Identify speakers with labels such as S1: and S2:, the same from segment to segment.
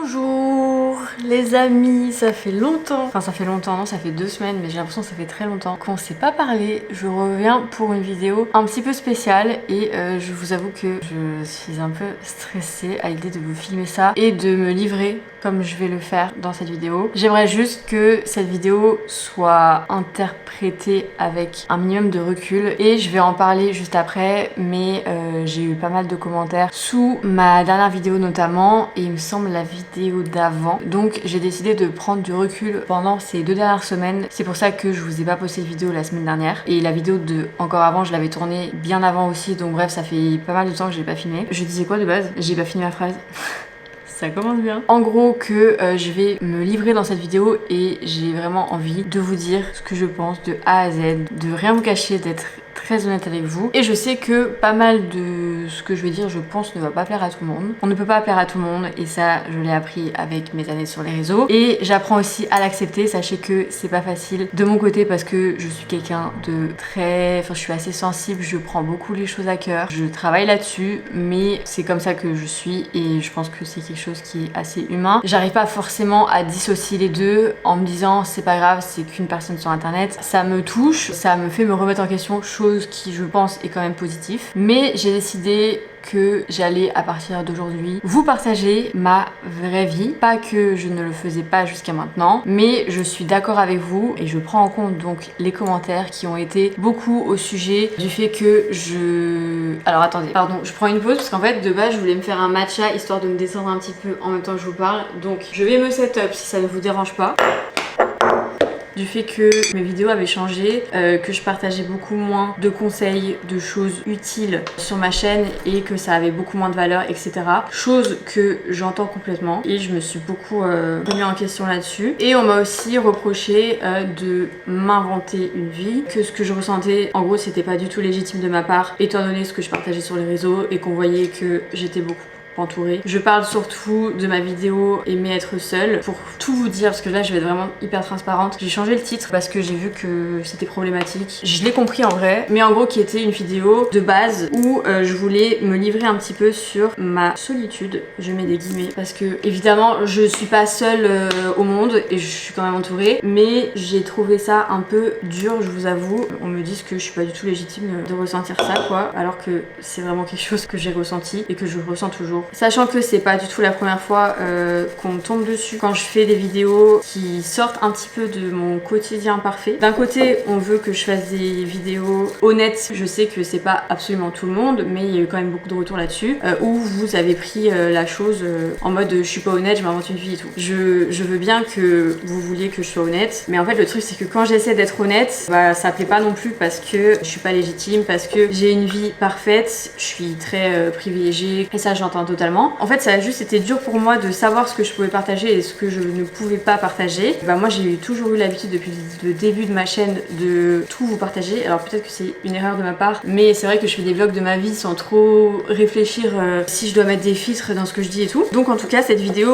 S1: Bonjour les amis, ça fait longtemps, enfin ça fait longtemps, non ça fait 2 semaines mais j'ai l'impression que ça fait très longtemps qu'on s'est pas parlé. Je reviens pour une vidéo un petit peu spéciale et je vous avoue que je suis un peu stressée à l'idée de vous filmer ça et de me livrer comme je vais le faire dans cette vidéo. J'aimerais juste que cette vidéo soit interprétée avec un minimum de recul et je vais en parler juste après, mais j'ai eu pas mal de commentaires sous ma dernière vidéo notamment et il me semble la vidéo d'avant. Donc j'ai décidé de prendre du recul pendant ces 2 dernières semaines. C'est pour ça que je vous ai pas posté de vidéo la semaine dernière et la vidéo de encore avant je l'avais tournée bien avant aussi, donc bref ça fait pas mal de temps que j'ai pas filmé. Je disais quoi de base? J'ai pas fini ma phrase. Ça commence bien. En gros que je vais me livrer dans cette vidéo et j'ai vraiment envie de vous dire ce que je pense de A à Z, de rien vous cacher, d'être très honnête avec vous. Et je sais que pas mal de ce que je vais dire, je pense, ne va pas plaire à tout le monde. On ne peut pas plaire à tout le monde et ça, je l'ai appris avec mes années sur les réseaux. Et j'apprends aussi à l'accepter. Sachez que c'est pas facile de mon côté parce que je suis quelqu'un de très... Enfin, je suis assez sensible, je prends beaucoup les choses à cœur. Je travaille là-dessus, mais c'est comme ça que je suis et je pense que c'est quelque chose qui est assez humain. J'arrive pas forcément à dissocier les deux en me disant c'est pas grave, c'est qu'une personne sur internet. Ça me touche, ça me fait me remettre en question, chose qui je pense est quand même positif. Mais j'ai décidé que j'allais à partir d'aujourd'hui vous partager ma vraie vie. Pas que je ne le faisais pas jusqu'à maintenant, mais je suis d'accord avec vous et je prends en compte donc les commentaires qui ont été beaucoup au sujet du fait que je... Alors attendez, pardon, je prends une pause parce qu'en fait de base je voulais me faire un matcha histoire de me descendre un petit peu en même temps que je vous parle. Donc je vais me set up si ça ne vous dérange pas. Du fait que mes vidéos avaient changé, que je partageais beaucoup moins de conseils, de choses utiles sur ma chaîne et que ça avait beaucoup moins de valeur, etc. Chose que j'entends complètement et je me suis beaucoup remis en question là-dessus. Et on m'a aussi reproché de m'inventer une vie, que ce que je ressentais, en gros, c'était pas du tout légitime de ma part, étant donné ce que je partageais sur les réseaux et qu'on voyait que j'étais beaucoup entourée. Je parle surtout de ma vidéo Aimer être seule. Pour tout vous dire, parce que là je vais être vraiment hyper transparente, j'ai changé le titre parce que j'ai vu que c'était problématique. Je l'ai compris en vrai, mais en gros qui était une vidéo de base où je voulais me livrer un petit peu sur ma solitude, je mets des guillemets, parce que évidemment je suis pas seule au monde et je suis quand même entourée, mais j'ai trouvé ça un peu dur, je vous avoue. On me dit que je suis pas du tout légitime de ressentir ça quoi, alors que c'est vraiment quelque chose que j'ai ressenti et que je ressens toujours. Sachant que c'est pas du tout la première fois qu'on me tombe dessus quand je fais des vidéos qui sortent un petit peu de mon quotidien parfait. D'un côté, on veut que je fasse des vidéos honnêtes. Je sais que c'est pas absolument tout le monde, mais il y a eu quand même beaucoup de retours là-dessus où vous avez pris la chose en mode je suis pas honnête, je m'invente une vie et tout. Je veux bien que vous vouliez que je sois honnête, mais en fait le truc c'est que quand j'essaie d'être honnête, bah ça plaît pas non plus parce que je suis pas légitime, parce que j'ai une vie parfaite, je suis très privilégiée et ça j'entends totalement. En fait ça a juste été dur pour moi de savoir ce que je pouvais partager et ce que je ne pouvais pas partager. Bah moi j'ai toujours eu l'habitude depuis le début de ma chaîne de tout vous partager. Alors peut-être que c'est une erreur de ma part, mais c'est vrai que je fais des vlogs de ma vie sans trop réfléchir si je dois mettre des filtres dans ce que je dis et tout. Donc en tout cas cette vidéo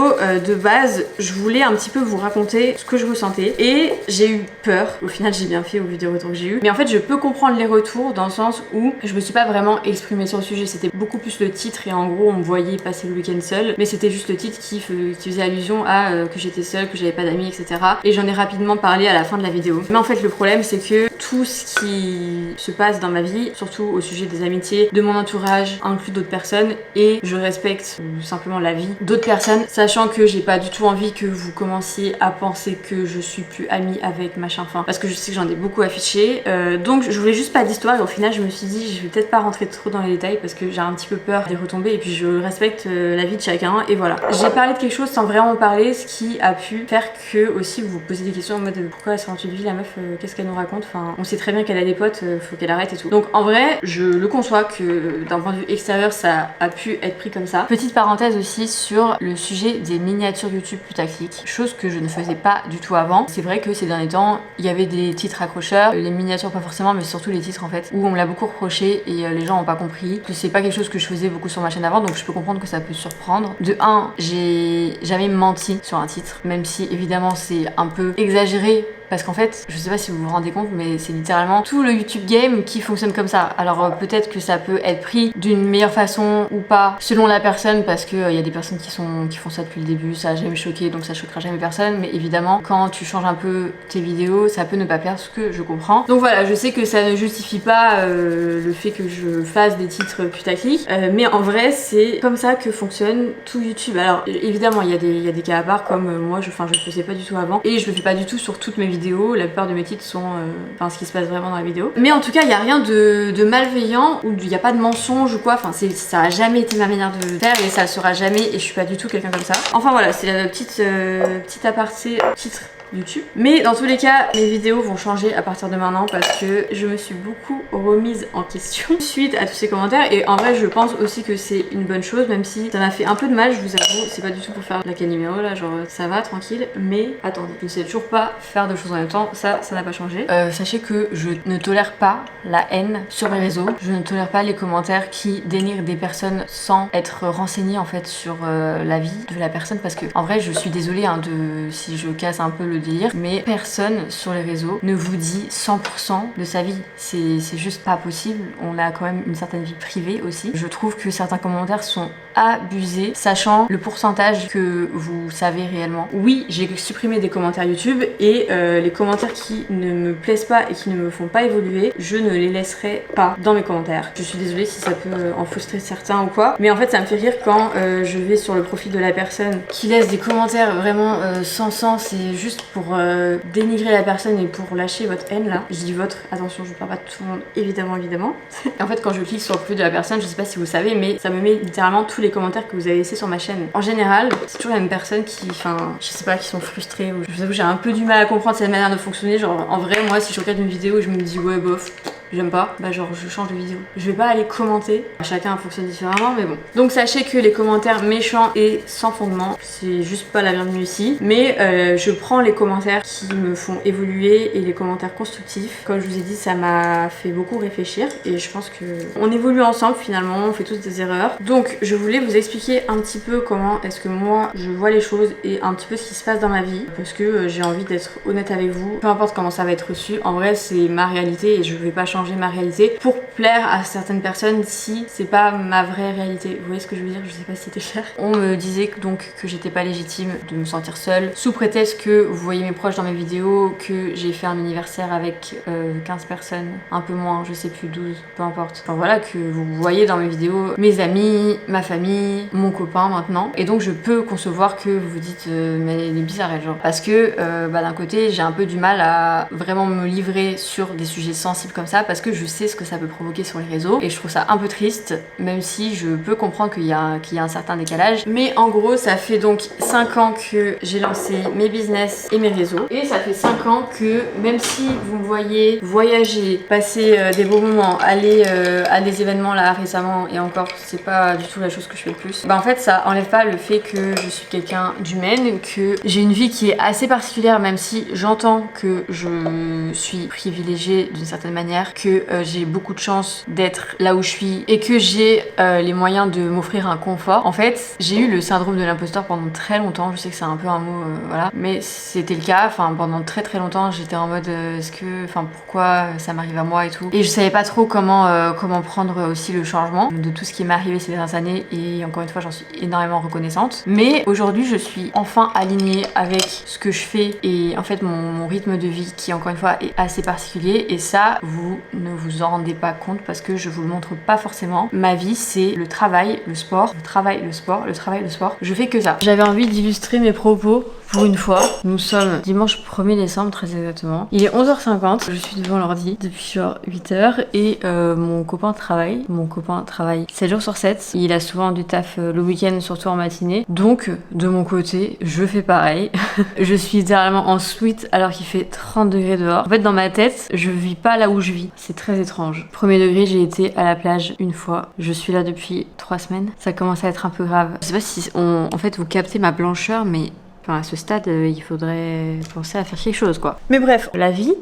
S1: de base, je voulais un petit peu vous raconter ce que je ressentais et j'ai eu peur. Au final j'ai bien fait au vu des retours que j'ai eu. Mais en fait je peux comprendre les retours dans le sens où je me suis pas vraiment exprimée sur le sujet. C'était beaucoup plus le titre et en gros on me voyait passer le week-end seul, mais c'était juste le titre qui faisait allusion à que j'étais seule, que j'avais pas d'amis, etc. Et j'en ai rapidement parlé à la fin de la vidéo. Mais en fait le problème c'est que tout ce qui se passe dans ma vie, surtout au sujet des amitiés, de mon entourage, inclut d'autres personnes et je respecte simplement la vie d'autres personnes, sachant que j'ai pas du tout envie que vous commenciez à penser que je suis plus amie avec machin, enfin parce que je sais que j'en ai beaucoup affiché. Donc je voulais juste pas d'histoire et au final je me suis dit je vais peut-être pas rentrer trop dans les détails parce que j'ai un petit peu peur des retombées et puis je respecte la vie de chacun et voilà. J'ai parlé de quelque chose sans vraiment parler, ce qui a pu faire que aussi vous vous posez des questions en mode pourquoi elle s'invente une vie la meuf, qu'est-ce qu'elle nous raconte, enfin on sait très bien qu'elle a des potes, faut qu'elle arrête et tout. Donc en vrai je le conçois que d'un point de vue extérieur ça a pu être pris comme ça. Petite parenthèse aussi sur le sujet des miniatures YouTube putaclic, chose que je ne faisais pas du tout avant. C'est vrai que ces derniers temps il y avait des titres accrocheurs, les miniatures pas forcément mais surtout les titres en fait, où on me l'a beaucoup reproché et les gens ont pas compris que c'est pas quelque chose que je faisais beaucoup sur ma chaîne avant, donc je peux comprendre que ça peut surprendre. De 1, j'ai jamais menti sur un titre, même si évidemment c'est un peu exagéré parce qu'en fait, je sais pas si vous vous rendez compte, mais c'est littéralement tout le YouTube game qui fonctionne comme ça. Alors peut-être que ça peut être pris d'une meilleure façon ou pas, selon la personne, parce que y a des personnes qui font ça depuis le début, ça a jamais choqué, donc ça choquera jamais personne, mais évidemment, quand tu changes un peu tes vidéos, ça peut ne pas plaire, ce que je comprends. Donc voilà, je sais que ça ne justifie pas le fait que je fasse des titres putaclic, mais en vrai, c'est comme ça que fonctionne tout YouTube. Alors évidemment, il y a des cas à part, comme moi, je le faisais pas du tout avant, et je le fais pas du tout sur toutes mes vidéos. La plupart de mes titres sont ce qui se passe vraiment dans la vidéo. Mais en tout cas, il y a rien de malveillant, ou il y a pas de mensonge ou quoi. Enfin, ça a jamais été ma manière de faire, et ça le sera jamais, et je suis pas du tout quelqu'un comme ça. Enfin voilà, c'est la petite aparté titre YouTube. Mais dans tous les cas, mes vidéos vont changer à partir de maintenant parce que je me suis beaucoup remise en question suite à tous ces commentaires, et en vrai je pense aussi que c'est une bonne chose, même si ça m'a fait un peu de mal, je vous avoue. C'est pas du tout pour faire la Calimero là, genre ça va tranquille, mais attendez, je ne sais toujours pas faire deux choses en même temps, ça n'a pas changé. Sachez que je ne tolère pas la haine sur les réseaux, je ne tolère pas les commentaires qui dénigrent des personnes sans être renseignée en fait sur la vie de la personne, parce que en vrai je suis désolée si je casse un peu le délire, mais personne sur les réseaux ne vous dit 100% de sa vie. C'est juste pas possible. On a quand même une certaine vie privée aussi. Je trouve que certains commentaires sont abusés, sachant le pourcentage que vous savez réellement. Oui, j'ai supprimé des commentaires YouTube, et les commentaires qui ne me plaisent pas et qui ne me font pas évoluer, je ne les laisserai pas dans mes commentaires. Je suis désolée si ça peut en frustrer certains ou quoi, mais en fait ça me fait rire quand je vais sur le profil de la personne qui laisse des commentaires vraiment sans sens, et juste pour dénigrer la personne et pour lâcher votre haine là. Je dis votre, attention, je parle pas de tout le monde, évidemment. Et en fait, quand je clique sur le profil de la personne, je sais pas si vous savez, mais ça me met littéralement tous les commentaires que vous avez laissés sur ma chaîne. En général, c'est toujours la même personne qui, je sais pas, qui sont frustrées. Ou, je vous avoue, j'ai un peu du mal à comprendre cette manière de fonctionner. Genre, en vrai, moi, si je regarde une vidéo et je me dis ouais, bof, j'aime pas, bah genre je change de vidéo. Je vais pas aller commenter, chacun fonctionne différemment, mais bon. Donc sachez que les commentaires méchants et sans fondement, c'est juste pas la bienvenue ici, mais je prends les commentaires qui me font évoluer et les commentaires constructifs. Comme je vous ai dit, ça m'a fait beaucoup réfléchir, et je pense que on évolue ensemble finalement, on fait tous des erreurs. Donc je voulais vous expliquer un petit peu comment est-ce que moi je vois les choses et un petit peu ce qui se passe dans ma vie, parce que j'ai envie d'être honnête avec vous, peu importe comment ça va être reçu. En vrai, c'est ma réalité et je vais pas changer ma réalité pour plaire à certaines personnes si c'est pas ma vraie réalité. Vous voyez ce que je veux dire? Je sais pas si c'était clair. On me disait donc que j'étais pas légitime de me sentir seule, sous prétexte que vous voyez mes proches dans mes vidéos, que j'ai fait un anniversaire avec 15 personnes, un peu moins, je sais plus, 12, peu importe. Enfin voilà, que vous voyez dans mes vidéos mes amis, ma famille, mon copain maintenant. Et donc je peux concevoir que vous vous dites mais elle est bizarre elle, genre. Parce que d'un côté j'ai un peu du mal à vraiment me livrer sur des sujets sensibles comme ça, parce que je sais ce que ça peut provoquer sur les réseaux, et je trouve ça un peu triste, même si je peux comprendre qu'il y a un certain décalage. Mais en gros, ça fait donc 5 ans que j'ai lancé mes business et mes réseaux, et ça fait 5 ans que même si vous me voyez voyager, passer des beaux moments, aller à des événements là récemment, et encore c'est pas du tout la chose que je fais le plus, bah en fait ça enlève pas le fait que je suis quelqu'un d'humaine, que j'ai une vie qui est assez particulière, même si j'entends que je suis privilégiée d'une certaine manière, que j'ai beaucoup de chance d'être là où je suis, et que j'ai les moyens de m'offrir un confort. En fait, j'ai eu le syndrome de l'imposteur pendant très longtemps. Je sais que c'est un peu un mot, voilà, mais c'était le cas. Enfin, pendant très longtemps, j'étais en mode pourquoi ça m'arrive à moi et tout. Et je savais pas trop comment prendre aussi le changement de tout ce qui m'est arrivé ces dernières années. Et encore une fois, j'en suis énormément reconnaissante. Mais aujourd'hui, je suis enfin alignée avec ce que je fais et en fait mon rythme de vie qui, encore une fois, est assez particulier. Et ça, vous ne vous en rendez pas compte parce que je vous le montre pas forcément. Ma vie, c'est le travail, le sport, le travail, le sport, le travail, le sport. Je fais que ça. J'avais envie d'illustrer mes propos pour une fois. Nous sommes dimanche 1er décembre très exactement. Il est 11h50. Je suis devant l'ordi depuis genre 8h et mon copain travaille. Mon copain travaille 7 jours sur 7. Il a souvent du taf le week-end, surtout en matinée. Donc de mon côté, je fais pareil. Je suis littéralement en sweat alors qu'il fait 30 degrés dehors. En fait, dans ma tête, je vis pas là où je vis. C'est très étrange. Premier degré, j'ai été à la plage une fois. Je suis là depuis 3 semaines. Ça commence à être un peu grave. Je sais pas si en fait vous captez ma blancheur, mais enfin, à ce stade, il faudrait penser à faire quelque chose, quoi. Mais bref, la vie.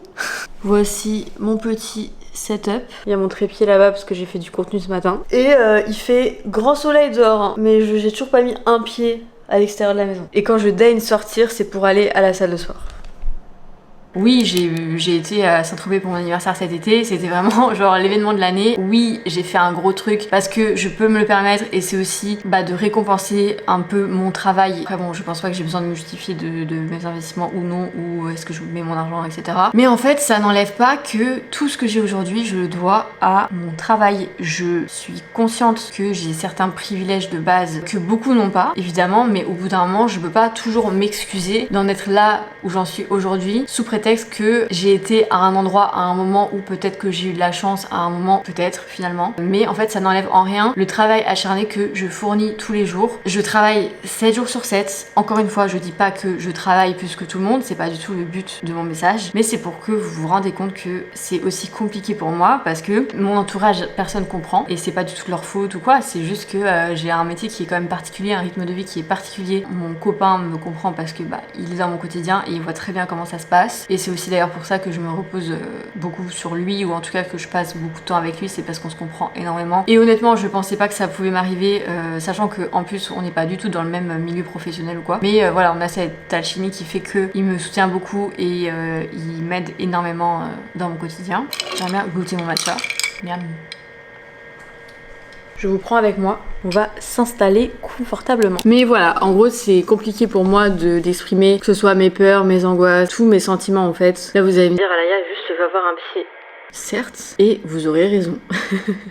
S1: Voici mon petit setup. Il y a mon trépied là-bas parce que j'ai fait du contenu ce matin. Et il fait grand soleil dehors, hein, mais j'ai toujours pas mis un pied à l'extérieur de la maison. Et quand je daigne sortir, c'est pour aller à la salle de sport. Oui, j'ai été à Saint-Tropez pour mon anniversaire cet été, c'était vraiment genre l'événement de l'année. Oui, j'ai fait un gros truc parce que je peux me le permettre et c'est aussi de récompenser un peu mon travail. Après bon, je pense pas que j'ai besoin de me justifier de mes investissements ou non, ou est-ce que je mets mon argent, etc. Mais en fait, ça n'enlève pas que tout ce que j'ai aujourd'hui, je le dois à mon travail. Je suis consciente que j'ai certains privilèges de base que beaucoup n'ont pas, évidemment, mais au bout d'un moment, je peux pas toujours m'excuser d'en être là où j'en suis aujourd'hui sous prétexte que j'ai été à un endroit à un moment où peut-être que j'ai eu de la chance à un moment, peut-être finalement, mais en fait ça n'enlève en rien le travail acharné que je fournis tous les jours. Je travaille 7 jours sur 7. Encore une fois, je dis pas que je travaille plus que tout le monde, c'est pas du tout le but de mon message, mais c'est pour que vous vous rendez compte que c'est aussi compliqué pour moi parce que mon entourage, personne comprend et c'est pas du tout leur faute ou quoi, c'est juste que j'ai un métier qui est quand même particulier, un rythme de vie qui est particulier. Mon copain me comprend parce que il est dans mon quotidien et il voit très bien comment ça se passe, et c'est aussi d'ailleurs pour ça que je me repose beaucoup sur lui, ou en tout cas que je passe beaucoup de temps avec lui, c'est parce qu'on se comprend énormément. Et honnêtement, je pensais pas que ça pouvait m'arriver, sachant que en plus on n'est pas du tout dans le même milieu professionnel ou quoi, mais voilà, on a cette alchimie qui fait que il me soutient beaucoup et il m'aide énormément dans mon quotidien. J'aimerais bien goûter mon matcha. Miam. Je vous prends avec moi, on va s'installer confortablement. Mais voilà, en gros c'est compliqué pour moi d'exprimer que ce soit mes peurs, mes angoisses, tous mes sentiments en fait. Là vous allez me dire, Alaya, juste va voir un psy. Certes, et vous aurez raison.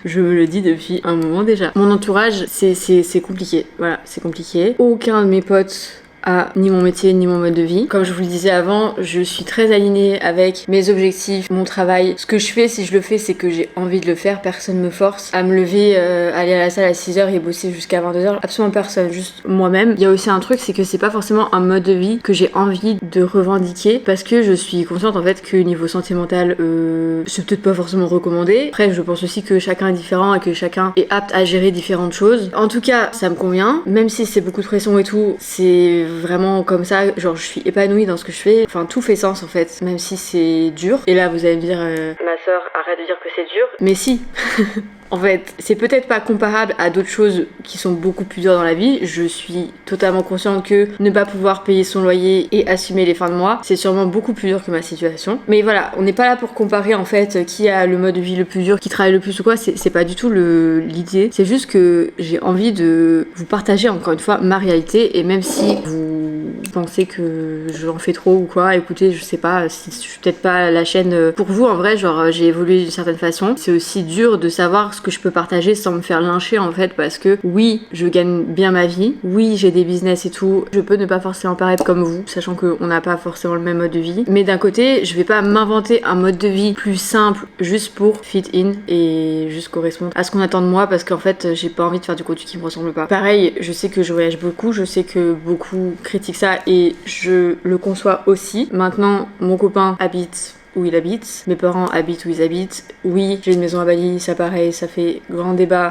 S1: Je me le dis depuis un moment déjà. Mon entourage, c'est compliqué. Voilà, c'est compliqué. Aucun de mes potes a ni mon métier ni mon mode de vie. Comme je vous le disais avant, je suis très alignée avec mes objectifs, mon travail. Ce que je fais, si je le fais, c'est que j'ai envie de le faire. Personne me force à me lever, aller à la salle à 6h et bosser jusqu'à 22h. Absolument personne, juste moi-même. Il y a aussi un truc, c'est que c'est pas forcément un mode de vie que j'ai envie de revendiquer parce que je suis consciente en fait que niveau santé mentale, c'est peut-être pas forcément recommandé. Après, je pense aussi que chacun est différent et que chacun est apte à gérer différentes choses. En tout cas, ça me convient. Même si c'est beaucoup de pression et tout, c'est vraiment comme ça, genre je suis épanouie dans ce que je fais, enfin tout fait sens en fait, même si c'est dur. Et là vous allez me dire ma soeur, arrête de dire que c'est dur, mais si. En fait, c'est peut-être pas comparable à d'autres choses qui sont beaucoup plus dures dans la vie. Je suis totalement consciente que ne pas pouvoir payer son loyer et assumer les fins de mois, c'est sûrement beaucoup plus dur que ma situation. Mais voilà, on n'est pas là pour comparer en fait qui a le mode de vie le plus dur, qui travaille le plus ou quoi, c'est pas du tout l'idée. C'est juste que j'ai envie de vous partager encore une fois ma réalité, et même si vous pensez que j'en fais trop ou quoi, écoutez, je sais pas, je suis peut-être pas la chaîne pour vous en vrai, genre j'ai évolué d'une certaine façon. C'est aussi dur de savoir ce que je peux partager sans me faire lyncher en fait, parce que oui, je gagne bien ma vie, oui, j'ai des business et tout, je peux ne pas forcément paraître comme vous, sachant qu'on n'a pas forcément le même mode de vie, mais d'un côté, je vais pas m'inventer un mode de vie plus simple juste pour fit in et juste correspondre à ce qu'on attend de moi, parce qu'en fait, j'ai pas envie de faire du contenu qui me ressemble pas. Pareil, je sais que je voyage beaucoup, je sais que beaucoup critiquent ça et je le conçois aussi. Maintenant, mon copain habite où il habite, mes parents habitent où ils habitent. Oui, j'ai une maison à Bali, ça pareil, ça fait grand débat.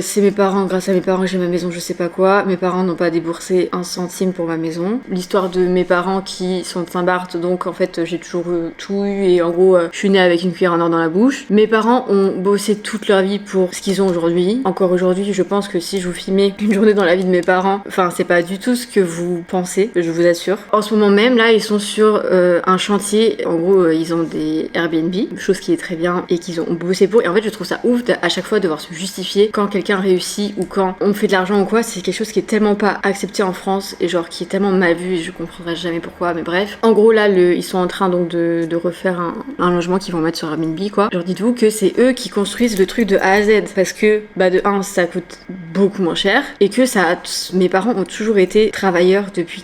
S1: C'est mes parents, grâce à mes parents j'ai ma maison, je sais pas quoi. Mes parents n'ont pas déboursé un centime pour ma maison. L'histoire de mes parents qui sont de Saint-Barth, donc en fait j'ai toujours tout eu et en gros je suis née avec une cuillère en or dans la bouche. Mes parents ont bossé toute leur vie pour ce qu'ils ont aujourd'hui. Encore aujourd'hui, je pense que si je vous filmais une journée dans la vie de mes parents, enfin c'est pas du tout ce que vous pensez, je vous assure. En ce moment même là, ils sont sur un chantier, en gros ils ont des Airbnb, chose qui est très bien et qu'ils ont bossé pour, et en fait je trouve ça ouf à chaque fois devoir se justifier quand quelqu'un réussit ou quand on fait de l'argent ou quoi. C'est quelque chose qui est tellement pas accepté en France et genre qui est tellement mal vu et je comprendrai jamais pourquoi, mais bref. En gros là ils sont en train donc de refaire un logement qu'ils vont mettre sur Airbnb quoi. Genre dites-vous que c'est eux qui construisent le truc de A à Z, parce que de 1 ça coûte beaucoup moins cher et que mes parents ont toujours été travailleurs depuis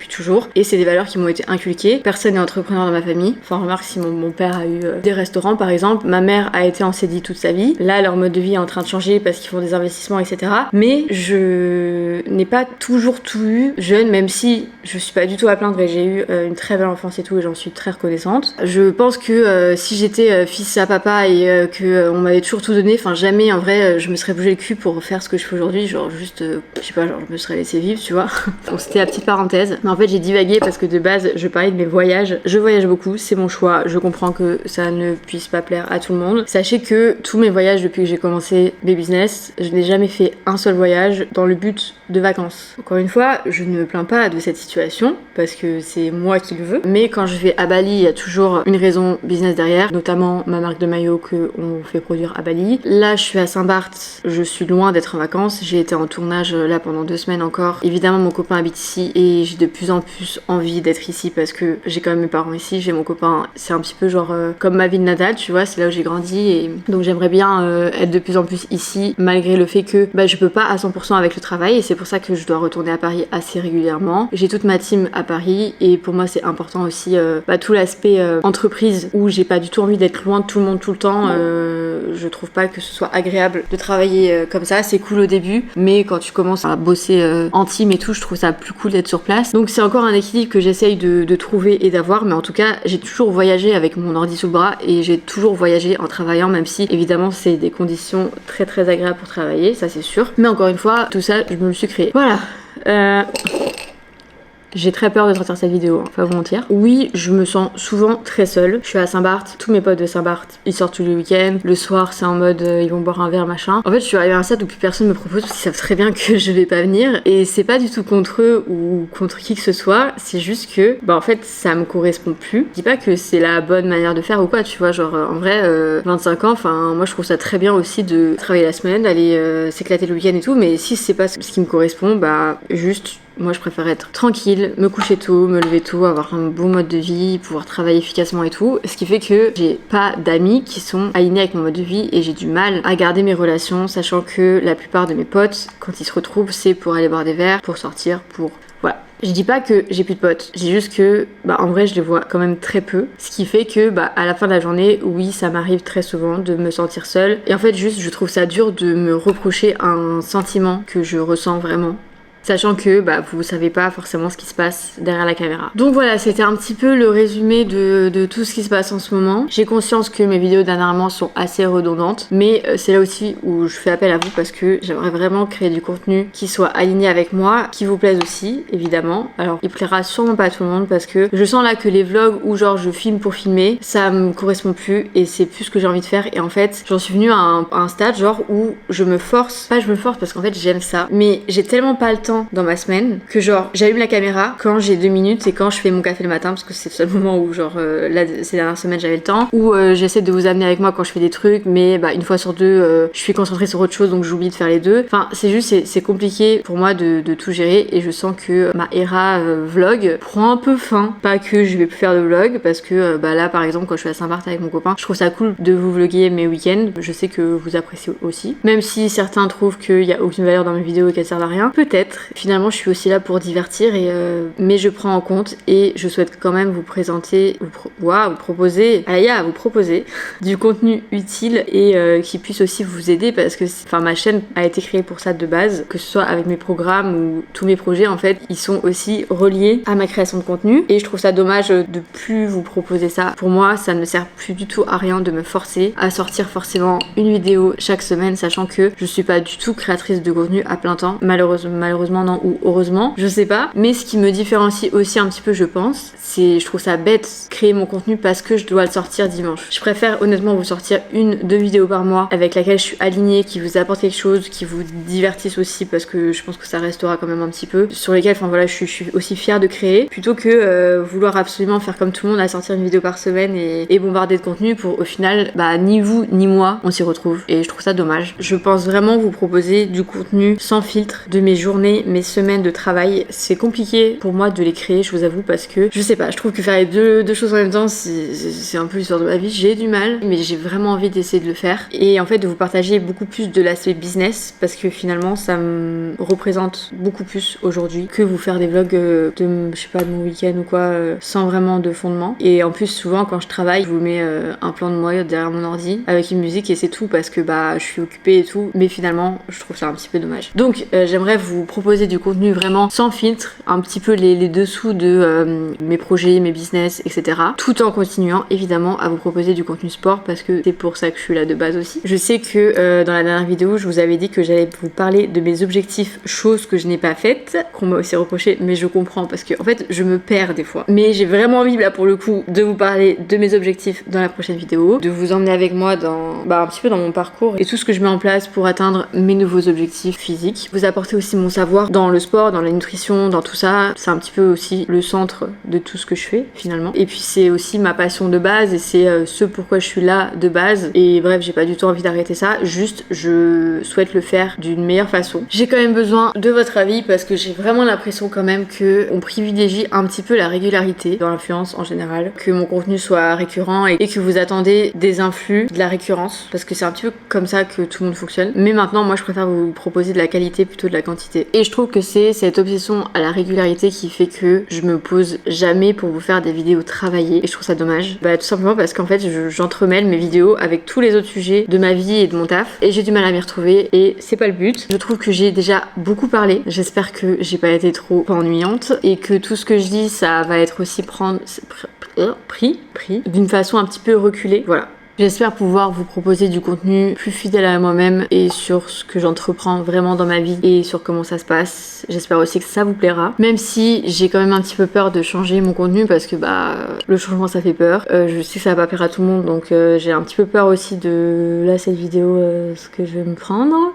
S1: toujours, et c'est des valeurs qui m'ont été inculquées. Personne n'est entrepreneur dans ma famille. Enfin, remarque, si mon père a eu des restaurants par exemple, ma mère a été en CDI toute sa vie. Là, leur mode de vie est en train de changer parce qu'ils font des investissements, etc. Mais je n'ai pas toujours tout eu jeune, même si je suis pas du tout à plaindre et j'ai eu une très belle enfance et tout, et j'en suis très reconnaissante. Je pense que si j'étais fils à papa et que on m'avait toujours tout donné, enfin jamais en vrai je me serais bougé le cul pour refaire ce que je fais aujourd'hui, genre juste, je sais pas, genre je me serais laissé vivre, tu vois. Bon, c'était la petite parenthèse. Mais en fait, j'ai divagué parce que de base, je parlais de mes voyages. Je voyage beaucoup, c'est mon choix. Je comprends que ça ne puisse pas plaire à tout le monde. Sachez que tous mes voyages depuis que j'ai commencé mes business, je n'ai jamais fait un seul voyage dans le but de vacances. Encore une fois, je ne me plains pas de cette situation parce que c'est moi qui le veux. Mais quand je vais à Bali, il y a toujours une raison business derrière, notamment ma marque de maillot que on fait produire à Bali. Là, je suis à Saint-Barth, je suis loin d'être en vacances. J'ai été en tournage là pendant 2 semaines encore. Évidemment, mon copain habite ici et j'ai de plus en plus envie d'être ici parce que j'ai quand même mes parents ici, j'ai mon copain. C'est un petit peu genre comme ma ville natale, tu vois, c'est là où j'ai grandi et donc j'aimerais bien être de plus en plus ici malgré le fait que je peux pas à 100% avec le travail et c'est pour ça que je dois retourner à Paris assez régulièrement. J'ai toute ma team à Paris et pour moi c'est important aussi tout l'aspect entreprise où j'ai pas du tout envie d'être loin de tout le monde tout le temps. Je trouve pas que ce soit agréable de travailler comme ça. C'est cool au début, mais quand tu commences à bosser en team et tout, je trouve ça plus cool d'être sur place. Donc c'est encore un équilibre que j'essaye de trouver et d'avoir, mais en tout cas j'ai toujours voyagé avec mon ordi sous le bras et j'ai toujours voyagé en travaillant, même si évidemment c'est des conditions très très agréables pour travailler, ça c'est sûr. Mais encore une fois, tout ça je me le suis créé. Voilà. J'ai très peur de sortir cette vidéo, hein, pas vous mentir. Oui, je me sens souvent très seule. Je suis à Saint-Barth, tous mes potes de Saint-Barth, ils sortent tous les week-ends. Le soir, c'est en mode ils vont boire un verre, machin. En fait, je suis arrivée à un stade où plus personne me propose parce qu'ils savent très bien que je vais pas venir. Et c'est pas du tout contre eux ou contre qui que ce soit, c'est juste que, en fait, ça me correspond plus. Je dis pas que c'est la bonne manière de faire ou quoi, tu vois. Genre, en vrai, 25 ans, enfin, moi je trouve ça très bien aussi de travailler la semaine, d'aller s'éclater le week-end et tout. Mais si c'est pas ce qui me correspond, juste. Moi je préfère être tranquille, me coucher tôt, me lever tôt, avoir un bon mode de vie, pouvoir travailler efficacement et tout. Ce qui fait que j'ai pas d'amis qui sont alignés avec mon mode de vie et j'ai du mal à garder mes relations, sachant que la plupart de mes potes, quand ils se retrouvent, c'est pour aller boire des verres, pour sortir, pour... Voilà. Je dis pas que j'ai plus de potes, je dis juste que en vrai je les vois quand même très peu, ce qui fait que à la fin de la journée, oui, ça m'arrive très souvent de me sentir seule et en fait juste je trouve ça dur de me reprocher un sentiment que je ressens vraiment. Sachant que vous savez pas forcément ce qui se passe derrière la caméra. Donc voilà, c'était un petit peu le résumé de tout ce qui se passe en ce moment. J'ai conscience que mes vidéos dernièrement sont assez redondantes, mais c'est là aussi où je fais appel à vous parce que j'aimerais vraiment créer du contenu qui soit aligné avec moi, qui vous plaise aussi, évidemment. Alors il plaira sûrement pas à tout le monde parce que je sens là que les vlogs où genre je filme pour filmer, ça me correspond plus et c'est plus ce que j'ai envie de faire et en fait j'en suis venue à un stade genre où je me force, pas je me force parce qu'en fait j'aime ça, mais j'ai tellement pas le temps dans ma semaine que genre j'allume la caméra quand j'ai 2 minutes et quand je fais mon café le matin parce que c'est le seul moment où genre là ces dernières semaines j'avais le temps, ou j'essaie de vous amener avec moi quand je fais des trucs mais une fois sur deux je suis concentrée sur autre chose donc j'oublie de faire les deux. Enfin c'est juste c'est compliqué pour moi de tout gérer et je sens que ma era vlog prend un peu fin. Pas que je vais plus faire de vlog parce que là par exemple quand je suis à Saint-Barth avec mon copain, je trouve ça cool de vous vloguer mes week-ends. Je sais que vous appréciez aussi, même si certains trouvent qu'il y a aucune valeur dans mes vidéos et qu'elles servent à rien, peut-être. Finalement je suis aussi là pour divertir mais je prends en compte et je souhaite quand même vous présenter, vous proposer du contenu utile et qui puisse aussi vous aider parce que ma chaîne a été créée pour ça de base, que ce soit avec mes programmes ou tous mes projets en fait, ils sont aussi reliés à ma création de contenu et je trouve ça dommage de plus vous proposer ça. Pour moi ça ne sert plus du tout à rien de me forcer à sortir forcément une vidéo chaque semaine, sachant que je suis pas du tout créatrice de contenu à plein temps, malheureusement non, ou heureusement, je sais pas. Mais ce qui me différencie aussi un petit peu, je pense, c'est je trouve ça bête créer mon contenu parce que je dois le sortir dimanche. Je préfère honnêtement vous sortir 1-2 vidéos par mois avec laquelle je suis alignée, qui vous apporte quelque chose, qui vous divertissent aussi parce que je pense que ça restera quand même un petit peu, sur lesquels je suis aussi fière de créer, plutôt que vouloir absolument faire comme tout le monde à sortir une vidéo par semaine et bombarder de contenu pour au final ni vous ni moi on s'y retrouve et je trouve ça dommage. Je pense vraiment vous proposer du contenu sans filtre de mes journées, mes semaines de travail. C'est compliqué pour moi de les créer, je vous avoue, parce que je sais pas, je trouve que faire les deux choses en même temps c'est un peu l'histoire de ma vie. J'ai du mal mais j'ai vraiment envie d'essayer de le faire et en fait de vous partager beaucoup plus de l'aspect business parce que finalement ça me représente beaucoup plus aujourd'hui que vous faire des vlogs de mon week-end ou quoi sans vraiment de fondement. Et en plus souvent quand je travaille je vous mets un plan de moi derrière mon ordi avec une musique et c'est tout parce que je suis occupée et tout, mais finalement je trouve ça un petit peu dommage. Donc j'aimerais vous proposer proposer du contenu vraiment sans filtre, un petit peu les dessous de mes projets, mes business, etc. Tout en continuant évidemment à vous proposer du contenu sport parce que c'est pour ça que je suis là de base aussi. Je sais que dans la dernière vidéo, je vous avais dit que j'allais vous parler de mes objectifs, chose que je n'ai pas faite, qu'on m'a aussi reproché, mais je comprends parce que en fait je me perds des fois. Mais j'ai vraiment envie là pour le coup de vous parler de mes objectifs dans la prochaine vidéo, de vous emmener avec moi dans un petit peu dans mon parcours et tout ce que je mets en place pour atteindre mes nouveaux objectifs physiques. Vous apporter aussi mon savoir dans le sport, dans la nutrition, dans tout ça. C'est un petit peu aussi le centre de tout ce que je fais finalement. Et puis c'est aussi ma passion de base et c'est ce pourquoi je suis là de base. Et bref, j'ai pas du tout envie d'arrêter ça, juste je souhaite le faire d'une meilleure façon. J'ai quand même besoin de votre avis parce que j'ai vraiment l'impression quand même que on privilégie un petit peu la régularité dans l'influence en général, que mon contenu soit récurrent et que vous attendez des influx, de la récurrence, parce que c'est un petit peu comme ça que tout le monde fonctionne. Mais maintenant, moi je préfère vous proposer de la qualité plutôt de la quantité. Et je trouve que c'est cette obsession à la régularité qui fait que je me pose jamais pour vous faire des vidéos travaillées et je trouve ça dommage. Tout simplement parce qu'en fait j'entremêle mes vidéos avec tous les autres sujets de ma vie et de mon taf et j'ai du mal à m'y retrouver et c'est pas le but. Je trouve que j'ai déjà beaucoup parlé. J'espère que j'ai pas été trop ennuyante et que tout ce que je dis ça va être aussi pris d'une façon un petit peu reculée. Voilà. J'espère pouvoir vous proposer du contenu plus fidèle à moi-même et sur ce que j'entreprends vraiment dans ma vie et sur comment ça se passe. J'espère aussi que ça vous plaira. Même si j'ai quand même un petit peu peur de changer mon contenu parce que le changement ça fait peur. Je sais que ça va pas plaire à tout le monde donc j'ai un petit peu peur aussi de cette vidéo ce que je vais me prendre.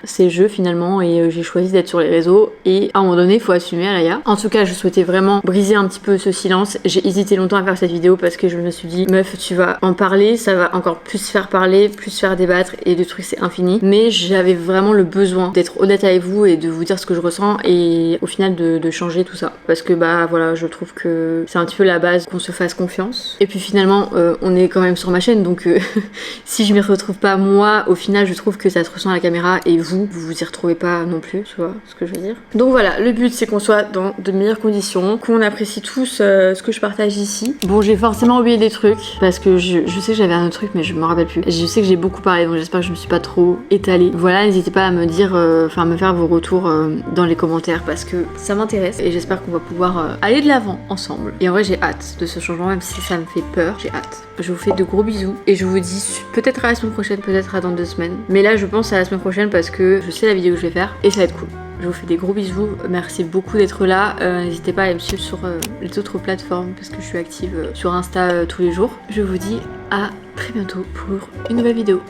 S1: C'est jeu finalement et j'ai choisi d'être sur les réseaux et à un moment donné il faut assumer Alaya. En tout cas je souhaitais vraiment briser un petit peu ce silence. J'ai hésité longtemps à faire cette vidéo parce que je me suis dit meuf tu vas en parler, ça va encore plus faire parler, plus faire débattre et le truc c'est infini. Mais j'avais vraiment le besoin d'être honnête avec vous et de vous dire ce que je ressens et au final de changer tout ça. Parce que voilà je trouve que c'est un petit peu la base qu'on se fasse confiance. Et puis finalement on est quand même sur ma chaîne donc si je m'y retrouve pas moi au final je trouve que ça se ressent à la caméra et vous y retrouvez pas non plus, tu vois ce que je veux dire. Donc voilà, le but c'est qu'on soit dans de meilleures conditions, qu'on apprécie tous ce que je partage ici. Bon j'ai forcément oublié des trucs parce que je sais que j'avais un autre truc mais je me rappelle plus. Je sais que j'ai beaucoup parlé donc j'espère que je me suis pas trop étalée. Voilà, n'hésitez pas à me dire, me faire vos retours dans les commentaires parce que ça m'intéresse et j'espère qu'on va pouvoir aller de l'avant ensemble. Et en vrai j'ai hâte de ce changement même si ça me fait peur, j'ai hâte. Je vous fais de gros bisous et je vous dis peut-être à la semaine prochaine, peut-être à dans 2 semaines. Mais là je pense à la semaine prochaine parce que je sais la vidéo que je vais faire et ça va être cool. Je vous fais des gros bisous, merci beaucoup d'être là. N'hésitez pas à me suivre sur les autres plateformes parce que je suis active sur Insta tous les jours. Je vous dis à très bientôt pour une nouvelle vidéo.